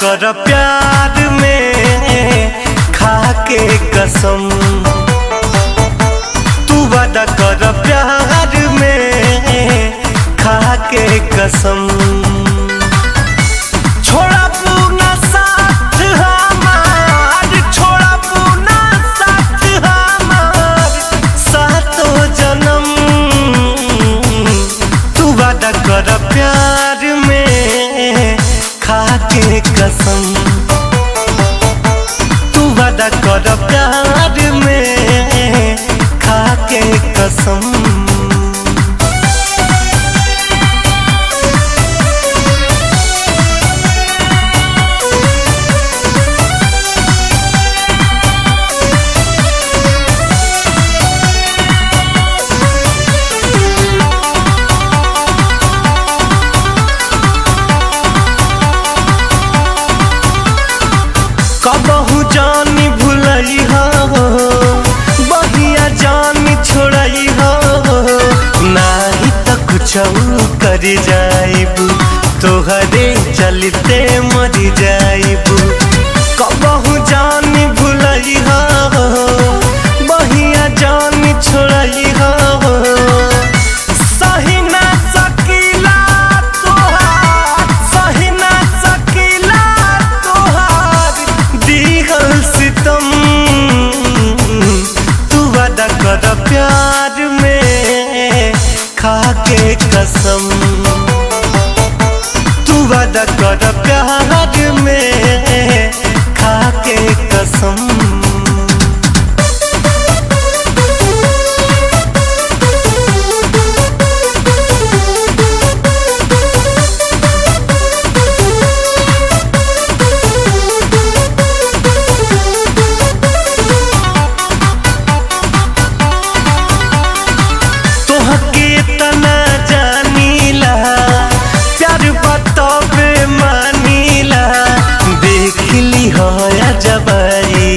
कर प्यार में खा के कसम, तू वादा कर प्यार में खा के कसम। छोड़ा पूना साथ हमार, छोड़ा पूना साथ हमार सातों जन्म, तू वादा कर प्यार में खा के कसम, तू वादा कर प्यार में खा के कसम। कबहू जानी भुलई हो, बहिया जानी छोड़ई हो, नाही तो कुछ कर जाइबू, तोहरे चलते मर जाइबू। कबहू जानी भुलई हो, बहिया जानी छोड़ई हो, सही ना सकीला तोहार, सही ना सकीला तोहार दिहल सितम। तू वादा कर प्यार में खा के कसम, तू वादा कर प्यार में खा के कसम। तना जानीला प्यार बतबे मानीला, देख ली हो जबाई